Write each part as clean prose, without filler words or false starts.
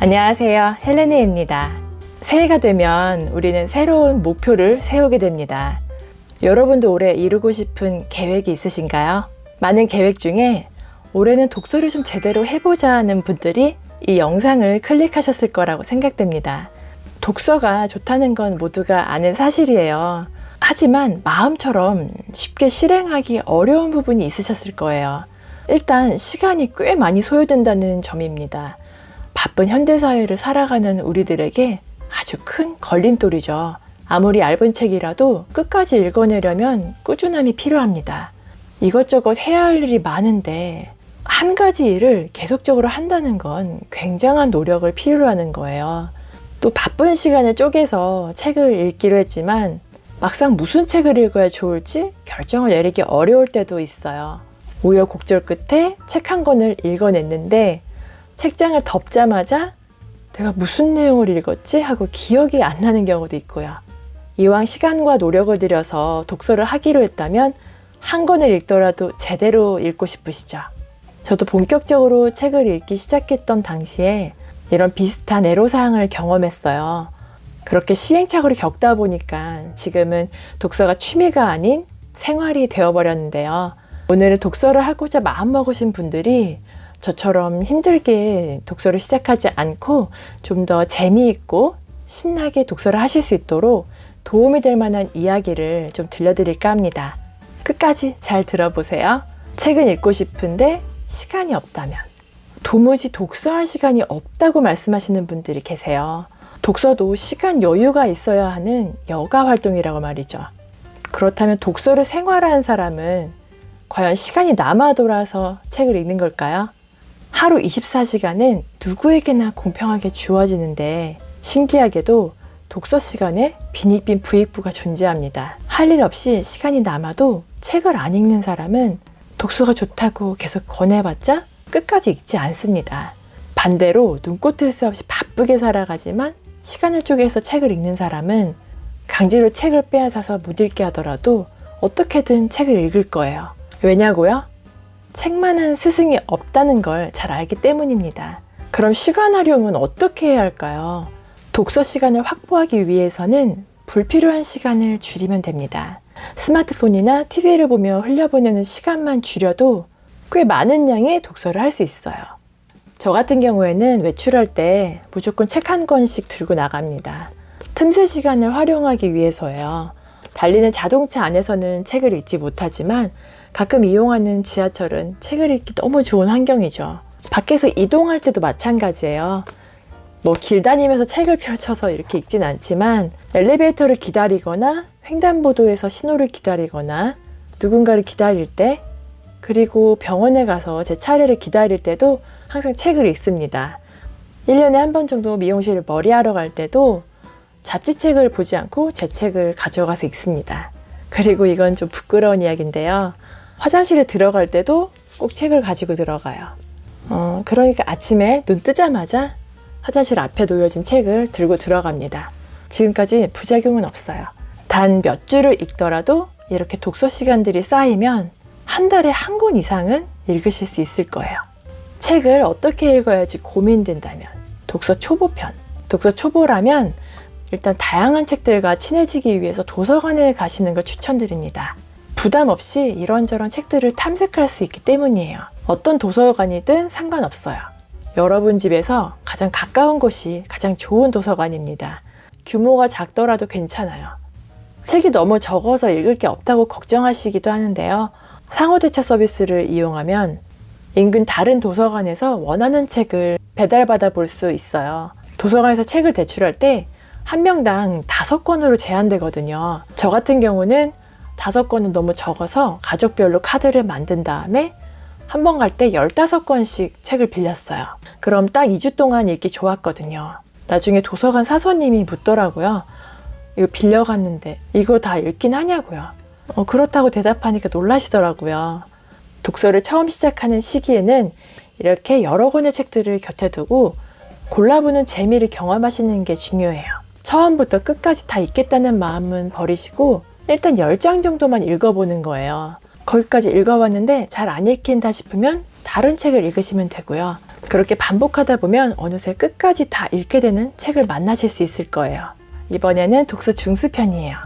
안녕하세요. 헬레네입니다. 새해가 되면 우리는 새로운 목표를 세우게 됩니다. 여러분도 올해 이루고 싶은 계획이 있으신가요? 많은 계획 중에 올해는 독서를 좀 제대로 해보자 하는 분들이 이 영상을 클릭하셨을 거라고 생각됩니다. 독서가 좋다는 건 모두가 아는 사실이에요. 하지만 마음처럼 쉽게 실행하기 어려운 부분이 있으셨을 거예요. 일단 시간이 꽤 많이 소요된다는 점입니다. 바쁜 현대사회를 살아가는 우리들에게 아주 큰 걸림돌이죠. 아무리 얇은 책이라도 끝까지 읽어내려면 꾸준함이 필요합니다. 이것저것 해야 할 일이 많은데 한 가지 일을 계속적으로 한다는 건 굉장한 노력을 필요로 하는 거예요. 또 바쁜 시간을 쪼개서 책을 읽기로 했지만 막상 무슨 책을 읽어야 좋을지 결정을 내리기 어려울 때도 있어요. 우여곡절 끝에 책 한 권을 읽어냈는데 책장을 덮자마자 내가 무슨 내용을 읽었지? 하고 기억이 안 나는 경우도 있고요. 이왕 시간과 노력을 들여서 독서를 하기로 했다면 한 권을 읽더라도 제대로 읽고 싶으시죠? 저도 본격적으로 책을 읽기 시작했던 당시에 이런 비슷한 애로사항을 경험했어요. 그렇게 시행착오를 겪다 보니까 지금은 독서가 취미가 아닌 생활이 되어버렸는데요. 오늘은 독서를 하고자 마음먹으신 분들이 저처럼 힘들게 독서를 시작하지 않고 좀 더 재미있고 신나게 독서를 하실 수 있도록 도움이 될 만한 이야기를 좀 들려드릴까 합니다. 끝까지 잘 들어보세요. 책은 읽고 싶은데 시간이 없다면, 도무지 독서할 시간이 없다고 말씀하시는 분들이 계세요. 독서도 시간 여유가 있어야 하는 여가 활동이라고 말이죠. 그렇다면 독서를 생활화한 사람은 과연 시간이 남아 돌아서 책을 읽는 걸까요? 하루 24시간은 누구에게나 공평하게 주어지는데 신기하게도 독서 시간에 빈익빈 부익부가 존재합니다. 할 일 없이 시간이 남아도 책을 안 읽는 사람은 독서가 좋다고 계속 권해봤자 끝까지 읽지 않습니다. 반대로 눈꽃을 새 없이 바쁘게 살아가지만 시간을 쪼개서 책을 읽는 사람은 강제로 책을 빼앗아서 못 읽게 하더라도 어떻게든 책을 읽을 거예요. 왜냐고요? 책만한 스승이 없다는 걸 잘 알기 때문입니다. 그럼 시간 활용은 어떻게 해야 할까요? 독서 시간을 확보하기 위해서는 불필요한 시간을 줄이면 됩니다. 스마트폰이나 TV를 보며 흘려보내는 시간만 줄여도 꽤 많은 양의 독서를 할 수 있어요. 저 같은 경우에는 외출할 때 무조건 책 한 권씩 들고 나갑니다. 틈새 시간을 활용하기 위해서예요. 달리는 자동차 안에서는 책을 읽지 못하지만 가끔 이용하는 지하철은 책을 읽기 너무 좋은 환경이죠. 밖에서 이동할 때도 마찬가지예요. 길 다니면서 책을 펼쳐서 이렇게 읽진 않지만 엘리베이터를 기다리거나 횡단보도에서 신호를 기다리거나 누군가를 기다릴 때, 그리고 병원에 가서 제 차례를 기다릴 때도 항상 책을 읽습니다. 1년에 한 번 정도 미용실 머리하러 갈 때도 잡지책을 보지 않고 제 책을 가져가서 읽습니다. 그리고 이건 좀 부끄러운 이야기인데요. 화장실에 들어갈 때도 꼭 책을 가지고 들어가요. 그러니까 아침에 눈 뜨자마자 화장실 앞에 놓여진 책을 들고 들어갑니다. 지금까지 부작용은 없어요. 단 몇 줄을 읽더라도 이렇게 독서 시간들이 쌓이면 한 달에 한 권 이상은 읽으실 수 있을 거예요. 책을 어떻게 읽어야지 고민된다면 독서 초보편. 독서 초보라면 일단 다양한 책들과 친해지기 위해서 도서관에 가시는 걸 추천드립니다. 부담 없이 이런저런 책들을 탐색할 수 있기 때문이에요. 어떤 도서관이든 상관없어요. 여러분 집에서 가장 가까운 곳이 가장 좋은 도서관입니다. 규모가 작더라도 괜찮아요. 책이 너무 적어서 읽을 게 없다고 걱정하시기도 하는데요. 상호대차 서비스를 이용하면 인근 다른 도서관에서 원하는 책을 배달받아 볼 수 있어요. 도서관에서 책을 대출할 때 한 명당 5권으로 제한되거든요. 저 같은 경우는 5권은 너무 적어서 가족별로 카드를 만든 다음에 한 번 갈 때 15권씩 책을 빌렸어요. 그럼 딱 2주 동안 읽기 좋았거든요. 나중에 도서관 사서님이 묻더라고요. 이거 빌려갔는데 이거 다 읽긴 하냐고요. 그렇다고 대답하니까 놀라시더라고요. 독서를 처음 시작하는 시기에는 이렇게 여러 권의 책들을 곁에 두고 골라보는 재미를 경험하시는 게 중요해요. 처음부터 끝까지 다 읽겠다는 마음은 버리시고 일단 10장 정도만 읽어보는 거예요. 거기까지 읽어봤는데 잘 안 읽힌다 싶으면 다른 책을 읽으시면 되고요. 그렇게 반복하다 보면 어느새 끝까지 다 읽게 되는 책을 만나실 수 있을 거예요. 이번에는 독서 중수편이에요.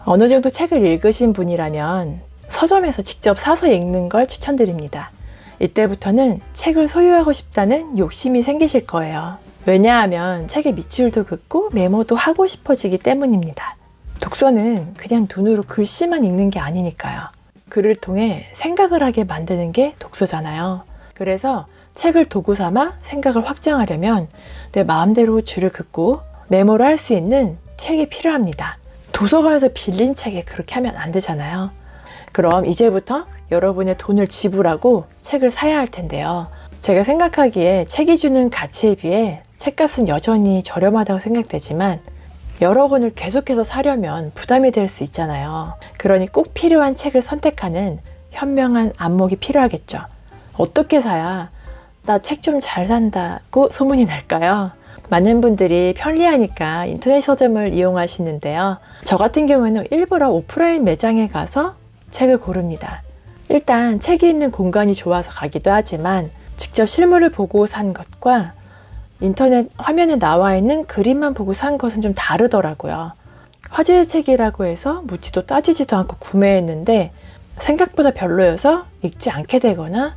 어느 정도 책을 읽으신 분이라면 서점에서 직접 사서 읽는 걸 추천드립니다. 이때부터는 책을 소유하고 싶다는 욕심이 생기실 거예요. 왜냐하면 책의 밑줄도 긋고 메모도 하고 싶어지기 때문입니다. 독서는 그냥 눈으로 글씨만 읽는 게 아니니까요. 글을 통해 생각을 하게 만드는 게 독서잖아요. 그래서 책을 도구 삼아 생각을 확장하려면 내 마음대로 줄을 긋고 메모를 할 수 있는 책이 필요합니다. 도서관에서 빌린 책에 그렇게 하면 안 되잖아요. 그럼 이제부터 여러분의 돈을 지불하고 책을 사야 할 텐데요. 제가 생각하기에 책이 주는 가치에 비해 책값은 여전히 저렴하다고 생각되지만 여러 권을 계속해서 사려면 부담이 될 수 있잖아요. 그러니 꼭 필요한 책을 선택하는 현명한 안목이 필요하겠죠. 어떻게 사야 나 책 좀 잘 산다고 소문이 날까요? 많은 분들이 편리하니까 인터넷 서점을 이용하시는데요. 저 같은 경우에는 일부러 오프라인 매장에 가서 책을 고릅니다. 일단 책이 있는 공간이 좋아서 가기도 하지만 직접 실물을 보고 산 것과 인터넷 화면에 나와 있는 그림만 보고 산 것은 좀 다르더라고요. 화제의 책이라고 해서 묻지도 따지지도 않고 구매했는데 생각보다 별로여서 읽지 않게 되거나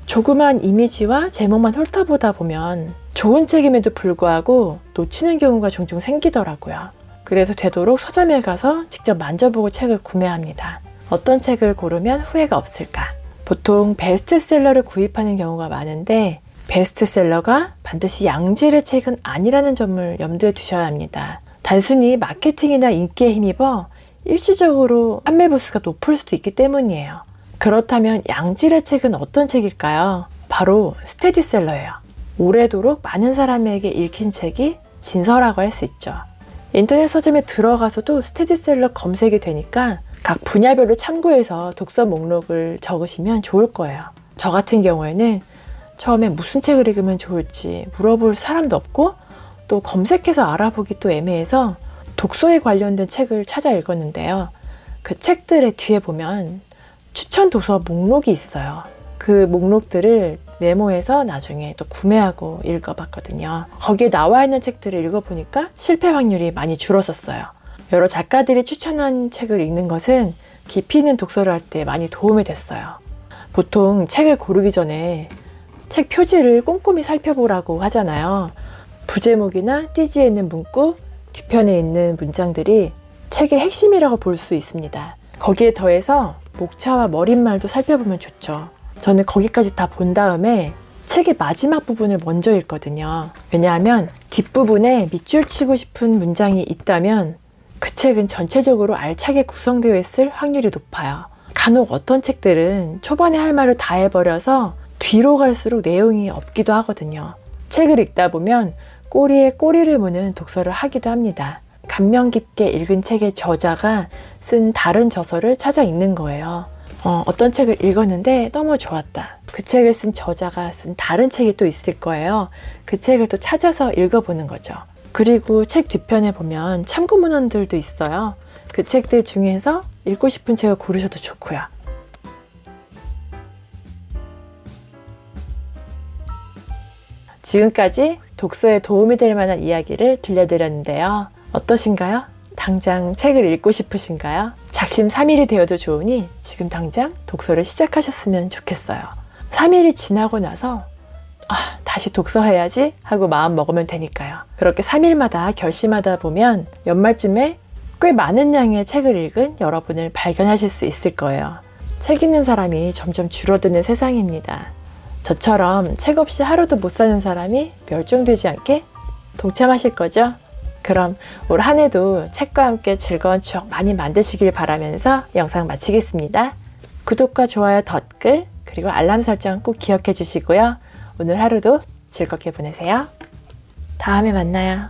조그만 이미지와 제목만 훑어보다 보면 좋은 책임에도 불구하고 놓치는 경우가 종종 생기더라고요. 그래서 되도록 서점에 가서 직접 만져보고 책을 구매합니다. 어떤 책을 고르면 후회가 없을까? 보통 베스트셀러를 구입하는 경우가 많은데 베스트셀러가 반드시 양질의 책은 아니라는 점을 염두에 두셔야 합니다. 단순히 마케팅이나 인기에 힘입어 일시적으로 판매 부수가 높을 수도 있기 때문이에요. 그렇다면 양질의 책은 어떤 책일까요? 바로 스테디셀러예요. 오래도록 많은 사람에게 읽힌 책이 진서라고 할 수 있죠. 인터넷 서점에 들어가서도 스테디셀러 검색이 되니까 각 분야별로 참고해서 독서 목록을 적으시면 좋을 거예요. 저 같은 경우에는 처음에 무슨 책을 읽으면 좋을지 물어볼 사람도 없고 또 검색해서 알아보기 또 애매해서 독서에 관련된 책을 찾아 읽었는데요. 그 책들의 뒤에 보면 추천 도서 목록이 있어요. 그 목록들을 메모해서 나중에 또 구매하고 읽어봤거든요. 거기에 나와 있는 책들을 읽어보니까 실패 확률이 많이 줄었었어요. 여러 작가들이 추천한 책을 읽는 것은 깊이 있는 독서를 할 때 많이 도움이 됐어요. 보통 책을 고르기 전에 책 표지를 꼼꼼히 살펴보라고 하잖아요. 부제목이나 띠지에 있는 문구, 뒤편에 있는 문장들이 책의 핵심이라고 볼 수 있습니다. 거기에 더해서 목차와 머릿말도 살펴보면 좋죠. 저는 거기까지 다 본 다음에 책의 마지막 부분을 먼저 읽거든요. 왜냐하면 뒷부분에 밑줄 치고 싶은 문장이 있다면 그 책은 전체적으로 알차게 구성되어 있을 확률이 높아요. 간혹 어떤 책들은 초반에 할 말을 다 해버려서 뒤로 갈수록 내용이 없기도 하거든요. 책을 읽다 보면 꼬리에 꼬리를 무는 독서를 하기도 합니다. 감명 깊게 읽은 책의 저자가 쓴 다른 저서를 찾아 읽는 거예요. 어떤 책을 읽었는데 너무 좋았다. 그 책을 쓴 저자가 쓴 다른 책이 또 있을 거예요. 그 책을 또 찾아서 읽어보는 거죠. 그리고 책 뒤편에 보면 참고 문헌들도 있어요. 그 책들 중에서 읽고 싶은 책을 고르셔도 좋고요. 지금까지 독서에 도움이 될 만한 이야기를 들려드렸는데요. 어떠신가요? 당장 책을 읽고 싶으신가요? 작심 3일이 되어도 좋으니 지금 당장 독서를 시작하셨으면 좋겠어요. 3일이 지나고 나서 다시 독서해야지 하고 마음 먹으면 되니까요. 그렇게 3일마다 결심하다 보면 연말쯤에 꽤 많은 양의 책을 읽은 여러분을 발견하실 수 있을 거예요. 책 읽는 사람이 점점 줄어드는 세상입니다. 저처럼 책 없이 하루도 못 사는 사람이 멸종되지 않게 동참하실 거죠? 그럼 올 한 해도 책과 함께 즐거운 추억 많이 만드시길 바라면서 영상 마치겠습니다. 구독과 좋아요, 댓글, 그리고 알람 설정 꼭 기억해 주시고요. 오늘 하루도 즐겁게 보내세요. 다음에 만나요.